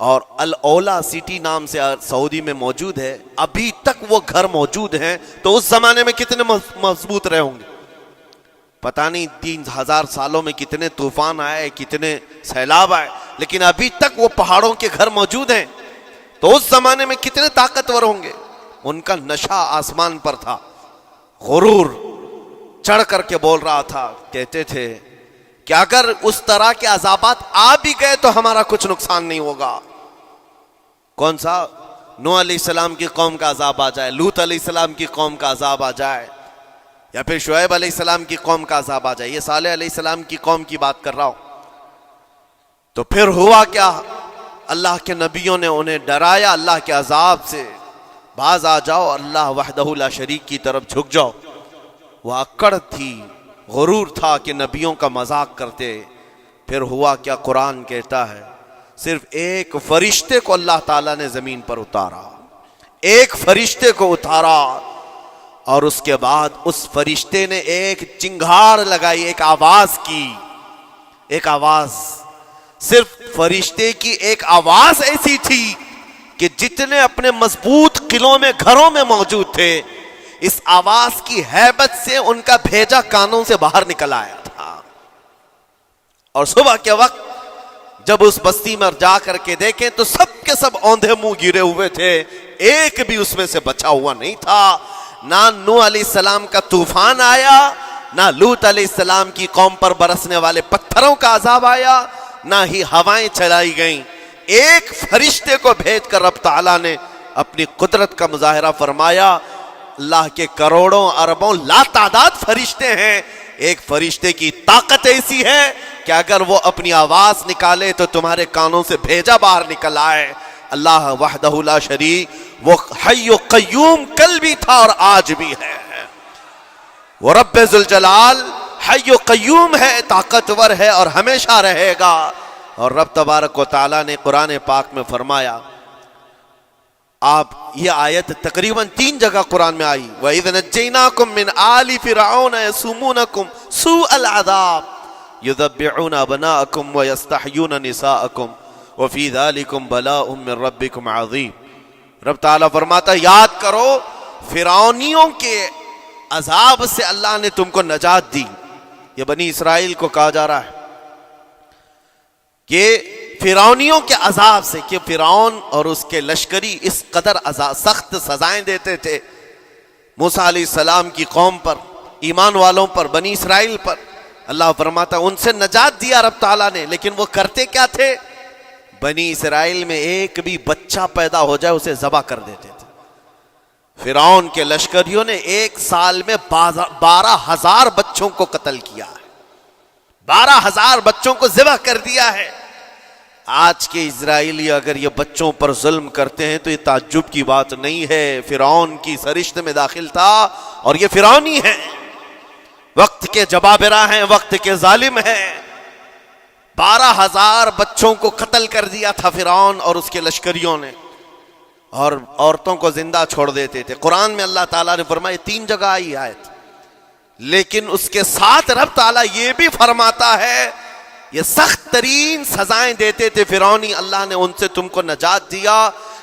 اور الاولا سٹی نام سے سعودی میں موجود ہے، ابھی تک وہ گھر موجود ہیں، تو اس زمانے میں کتنے مضبوط رہے ہوں گے، پتہ نہیں 3000 سالوں میں کتنے طوفان آئے، کتنے سیلاب آئے، لیکن ابھی تک وہ پہاڑوں کے گھر موجود ہیں، تو اس زمانے میں کتنے طاقتور ہوں گے۔ ان کا نشہ آسمان پر تھا، غرور چڑھ کر کے بول رہا تھا، کہتے تھے کہ اگر اس طرح کے عذابات آ بھی گئے تو ہمارا کچھ نقصان نہیں ہوگا۔ کون سا؟ نوح علیہ السلام کی قوم کا عذاب آ جائے، لوط علیہ السلام کی قوم کا عذاب آ جائے، یا پھر شعیب علیہ السلام کی قوم کا عذاب آ جائے، یہ صالح علیہ السلام کی قوم کی بات کر رہا ہوں۔ تو پھر ہوا کیا؟ اللہ کے نبیوں نے انہیں ڈرایا اللہ کے عذاب سے، باز آ جاؤ، اللہ وحدہ لا شریک کی طرف جھک جاؤ۔ وہ اکڑ تھی، غرور تھا کہ نبیوں کا مذاق کرتے۔ پھر ہوا کیا؟ قرآن کہتا ہے صرف ایک فرشتے کو اللہ تعالیٰ نے زمین پر اتارا، ایک فرشتے کو اتارا، اور اس کے بعد اس فرشتے نے ایک چنگھاڑ لگائی، ایک آواز کی، ایک آواز، صرف فرشتے کی ایک آواز ایسی تھی کہ جتنے اپنے مضبوط قلعوں میں گھروں میں موجود تھے، اس آواز کی ہیبت سے ان کا بھیجا کانوں سے باہر نکل آیا تھا۔ اور صبح کے وقت جب اس بستی میں جا کر کے دیکھیں تو سب کے سب اوندھے منہ گرے ہوئے تھے، ایک بھی اس میں سے بچا ہوا نہیں تھا۔ نہ نوح علیہ السلام کا طوفان آیا، نہ لوط علیہ السلام کی قوم پر برسنے والے پتھروں کا عذاب آیا، نہ ہی ہوائیں چلائی گئیں۔ ایک فرشتے کو بھیج کر رب تعالیٰ نے اپنی قدرت کا مظاہرہ فرمایا۔ اللہ کے کروڑوں اربوں لا تعداد فرشتے ہیں، ایک فرشتے کی طاقت ایسی ہے کہ اگر وہ اپنی آواز نکالے تو تمہارے کانوں سے بھیجا باہر نکل آئے۔ اللہ وحدہ لا شریک، وہ حی و قیوم کل بھی تھا اور آج بھی ہے، وہ رب ذوالجلال حی و قیوم ہے، طاقتور ہے اور ہمیشہ رہے گا۔ اور رب تبارک و تعالیٰ نے قرآن پاک میں فرمایا، آپ یہ آیت تقریباً 3 جگہ قرآن میں آئی، وَإِذْ نَجَّيْنَاكُمْ مِنْ آلِ فِرْعَوْنَ يَسُومُونَكُمْ سُوءَ الْعَذَابِ يُذَبِّحُونَ أَبْنَاءَكُمْ وَيَسْتَحْيُونَ نِسَاءَكُمْ وَفِي ذَلِكُمْ بَلَاءٌ مِّن رَبِّكُمْ عَظِيمٌ۔ رب تعالیٰ فرماتا ہے یاد کرو فرعونیوں کے عذاب سے اللہ نے تم کو نجات دی۔ یہ بنی اسرائیل کو کہا جا رہا ہے کہ فرعونیوں کے عذاب سے، کہ فرعون اور اس کے لشکری اس قدر سخت سزائیں دیتے تھے موسیٰ علیہ السلام کی قوم پر، ایمان والوں پر، بنی اسرائیل پر۔ اللہ فرماتا ان سے نجات دیا رب تعالیٰ نے، لیکن وہ کرتے کیا تھے؟ بنی اسرائیل میں ایک بھی بچہ پیدا ہو جائے اسے ذبح کر دیتے تھے۔ فرعون کے لشکریوں نے ایک سال میں 12,000 بچوں کو قتل کیا ہے، 12,000 بچوں کو ذبح کر دیا ہے۔ آج کے اسرائیلی اگر یہ بچوں پر ظلم کرتے ہیں تو یہ تعجب کی بات نہیں ہے، فرعون کی سرشت میں داخل تھا اور یہ فرعونی ہیں، وقت کے جبابرہ ہیں، وقت کے ظالم ہیں۔ 12,000 بچوں کو قتل کر دیا تھا فرعون اور اس کے لشکریوں نے، اور عورتوں کو زندہ چھوڑ دیتے تھے۔ قرآن میں اللہ تعالیٰ نے فرمایا 3 جگہ آئی آیت، لیکن اس کے ساتھ رب تعالیٰ یہ بھی فرماتا ہے یہ سخت ترین سزائیں دیتے تھے فرعونی، اللہ نے ان سے تم کو نجات دیا،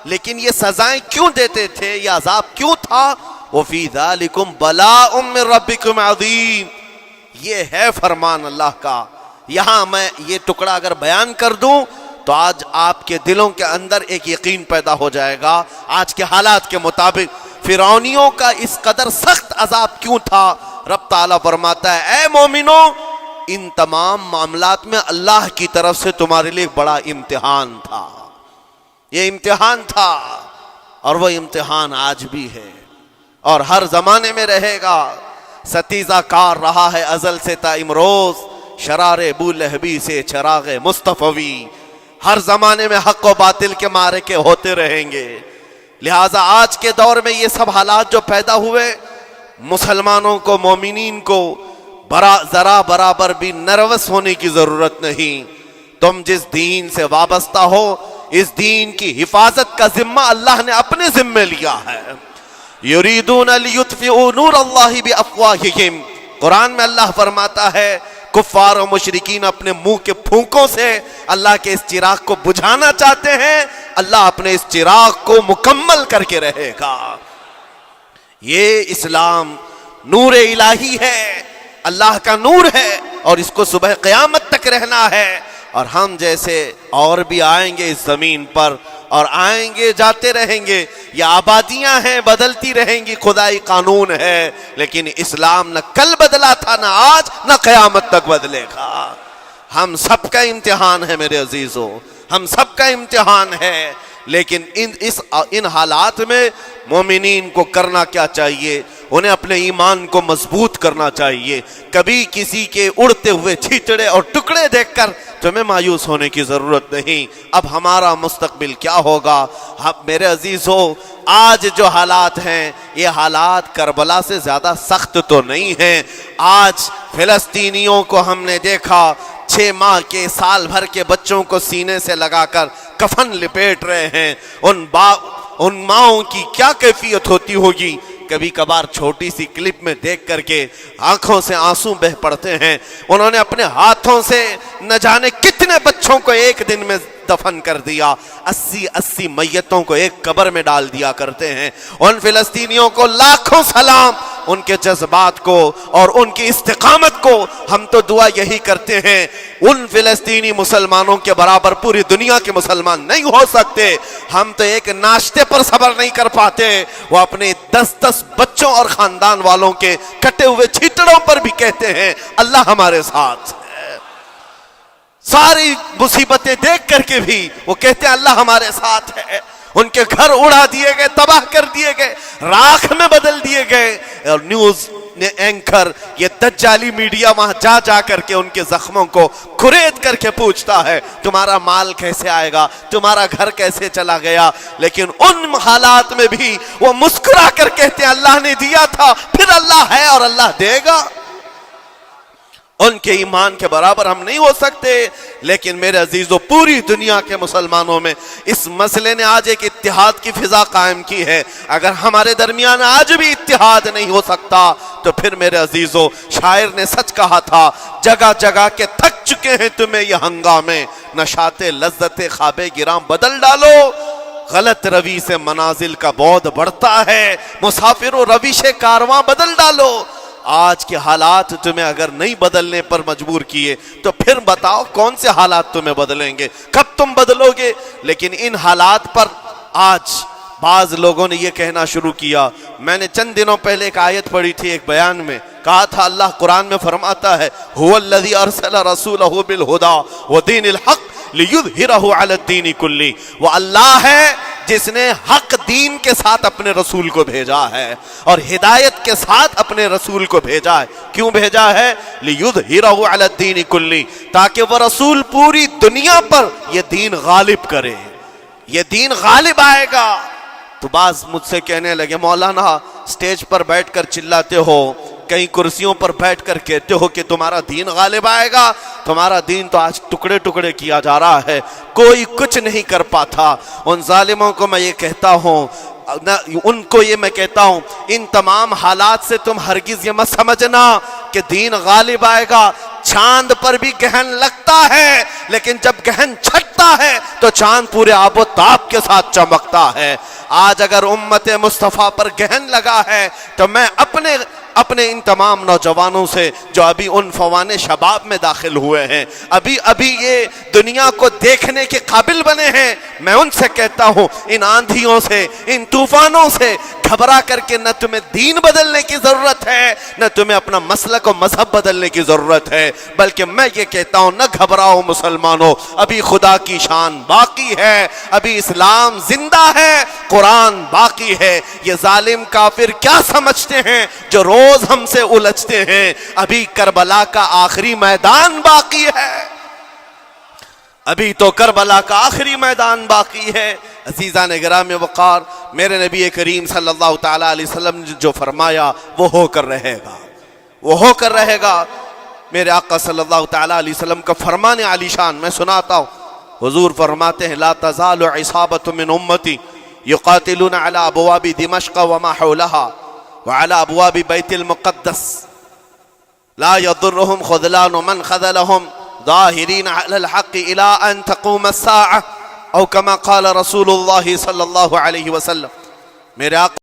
لیکن یہ سزائیں کیوں دیتے تھے، یہ عذاب کیوں تھا؟ وَفِي ذَلِكُمْ بَلَاءٌ مِّن رَبِّكُمْ عَظِيمٌ، یہ ہے فرمان اللہ کا۔ یہاں میں یہ ٹکڑا اگر بیان کر دوں تو آج آپ کے دلوں کے اندر ایک یقین پیدا ہو جائے گا، آج کے حالات کے مطابق فرعونیوں کا اس قدر سخت عذاب کیوں تھا۔ رب تعالیٰ فرماتا ہے اے مومنو، ان تمام معاملات میں اللہ کی طرف سے تمہارے لیے بڑا امتحان تھا، یہ امتحان تھا، اور وہ امتحان آج بھی ہے اور ہر زمانے میں رہے گا۔ ستیزہ کار رہا ہے ازل سے تا امروز، شرار ابو لہبی سے چراغ مصطفی، ہر زمانے میں حق و باطل کے معرکے ہوتے رہیں گے۔ لہٰذا آج کے دور میں یہ سب حالات جو پیدا ہوئے، مسلمانوں کو، مومنین کو ذرا برابر بھی نروس ہونے کی ضرورت نہیں۔ تم جس دین سے وابستہ ہو، اس دین کی حفاظت کا ذمہ اللہ نے اپنے ذمے لیا ہے۔ یریدون لیطفئوا نور اللہ بافواہہم، قرآن میں اللہ فرماتا ہے کفار و مشرکین اپنے منہ کے پھونکوں سے اللہ کے اس چراغ کو بجھانا چاہتے ہیں، اللہ اپنے اس چراغ کو مکمل کر کے رہے گا۔ یہ اسلام نور الہی ہے، اللہ کا نور ہے، اور اس کو صبح قیامت تک رہنا ہے۔ اور ہم جیسے اور بھی آئیں گے اس زمین پر، اور آئیں گے جاتے رہیں گے، یہ آبادیاں ہیں بدلتی رہیں گی، خدائی قانون ہے، لیکن اسلام نہ کل بدلا تھا، نہ آج، نہ قیامت تک بدلے گا۔ ہم سب کا امتحان ہے میرے عزیزوں، ہم سب کا امتحان ہے، لیکن ان حالات میں مومنین کو کرنا کیا چاہیے؟ انہیں اپنے ایمان کو مضبوط کرنا چاہیے۔ کبھی کسی کے اڑتے ہوئے چھیٹڑے اور ٹکڑے دیکھ کر تمہیں مایوس ہونے کی ضرورت نہیں۔ اب ہمارا مستقبل کیا ہوگا؟ میرے عزیزو، آج جو حالات ہیں یہ حالات کربلا سے زیادہ سخت تو نہیں ہیں۔ آج فلسطینیوں کو ہم نے دیکھا 6 ماہ کے، سال بھر کے بچوں کو سینے سے لگا کر کفن لپیٹ رہے ہیں۔ ان ماؤں کی کیا کیفیت ہوتی ہوگی؟ کبھی کبھار چھوٹی سی کلپ میں دیکھ کر کے آنکھوں سے آنسو بہ پڑتے ہیں۔ انہوں نے اپنے ہاتھوں سے نہ جانے کتنے بچوں کو ایک دن میں دفن کر دیا، 80 میتوں کو ایک قبر میں ڈال دیا کرتے ہیں۔ ان فلسطینیوں کو لاکھوں سلام، ان کے جذبات کو اور ان کی استقامت کو۔ ہم تو دعا یہی کرتے ہیں، ان فلسطینی مسلمانوں کے برابر پوری دنیا کے مسلمان نہیں ہو سکتے۔ ہم تو ایک ناشتے پر صبر نہیں کر پاتے، وہ اپنے 10 بچوں اور خاندان والوں کے کٹے ہوئے چھیٹڑوں پر بھی کہتے ہیں اللہ ہمارے ساتھ ہے۔ ساری مصیبتیں دیکھ کر کے بھی وہ کہتے ہیں اللہ ہمارے ساتھ ہے۔ ان کے گھر اڑا دیے گئے، تباہ کر دیے گئے، راکھ میں بدل دیے گئے، اور نیوز اینکر یہ دجالی میڈیا وہاں جا جا کر کے ان کے زخموں کو کھرید کر کے پوچھتا ہے تمہارا مال کیسے آئے گا، تمہارا گھر کیسے چلا گیا؟ لیکن ان حالات میں بھی وہ مسکرا کر کہتے ہیں اللہ نے دیا تھا، پھر اللہ ہے اور اللہ دے گا۔ ان کے ایمان کے برابر ہم نہیں ہو سکتے، لیکن میرے عزیزو پوری دنیا کے مسلمانوں میں اس مسئلے نے آج ایک اتحاد کی فضا قائم کی ہے۔ اگر ہمارے درمیان آج بھی اتحاد نہیں ہو سکتا تو پھر میرے عزیزو شاعر نے سچ کہا تھا، جگہ جگہ کے تھک چکے ہیں تمہیں یہ ہنگامے، نشاط لذت خواب گراں بدل ڈالو، غلط روی سے منازل کا بعد بڑھتا ہے، مسافر و روش کارواں بدل ڈالو۔ آج کے حالات تمہیں اگر نہیں بدلنے پر مجبور کیے تو پھر بتاؤ کون سے حالات تمہیں بدلیں گے، کب تم بدلو گے؟ لیکن ان حالات پر آج بعض لوگوں نے یہ کہنا شروع کیا۔ میں نے چند دنوں پہلے ایک آیت پڑھی تھی، ایک بیان میں کہا تھا اللہ قرآن میں فرماتا ہے هو الذی ارسل رسولہ بالہدی ودین الحق لیظہرہ علی الدین کلہ، وہ اللہ ہے جس نے حق دین کے ساتھ اپنے رسول کو بھیجا ہے اور ہدایت کے ساتھ اپنے رسول کو بھیجا ہے۔ کیوں بھیجا ہے؟ لیظہرہ علی الدین کلہ، تاکہ وہ رسول پوری دنیا پر یہ دین غالب کرے، یہ دین غالب آئے گا۔ تو بعض مجھ سے کہنے لگے مولانا سٹیج پر بیٹھ کر چلاتے ہو، کئی کرسیوں پر بیٹھ کر کہتے ہو کہ تمہارا دین غالب آئے گا، تمہارا دین تو آج ٹکڑے ٹکڑے کیا جا رہا ہے، کوئی کچھ نہیں کر پاتا۔ ان ظالموں کو میں یہ کہتا ہوں، ان کو یہ میں کہتا ہوں، ان تمام حالات سے تم ہرگز یہ مت سمجھنا کہ دین غالب آئے گا۔ چاند پر بھی گہن لگتا ہے، لیکن جب گہن چھٹتا ہے تو چاند پورے آب و تاب کے ساتھ چمکتا ہے۔ آج اگر امت مصطفیٰ پر گہن لگا ہے تو میں اپنے ان تمام نوجوانوں سے جو ابھی ان فوان شباب میں داخل ہوئے ہیں، ابھی یہ دنیا کو دیکھنے کے قابل بنے ہیں، میں ان سے کہتا ہوں ان آندھیوں سے، ان طوفانوں سے گھبرا کر کے نہ تمہیں دین بدلنے کی ضرورت ہے، نہ تمہیں اپنا مسلک و مذہب بدلنے کی ضرورت ہے، بلکہ میں یہ کہتا ہوں نہ گھبراؤ مسلمانوں، ابھی خدا کی شان باقی ہے، ابھی اسلام زندہ ہے، قرآن باقی ہے۔ یہ ظالم کافر کیا سمجھتے ہیں جو روز ہم سے الجھتے ہیں؟ ابھی کربلا کا آخری میدان باقی ہے، ابھی تو کربلا کا آخری میدان باقی ہے۔ عزیزان گرام وقار، میرے نبی کریم صلی اللہ تعالیٰ علیہ وسلم نے جو فرمایا وہ ہو کر رہے گا، وہ ہو کر رہے گا۔ میرے آقا صلی اللہ تعالیٰ علیہ وسلم کا فرمان عالی شان میں سناتا ہوں۔ حضور فرماتے ہیں لا تزال عصابۃ من امتی یقاتلون علی ابواب دمشق وما حولها وعلى ابواب بیت المقدس لا يضرهم خذلان من خذلهم ظاهرين على الحق الى ان تقوم الساعة، او كما قال رسول اللہ صلی اللہ علیہ وسلم. میرے آقا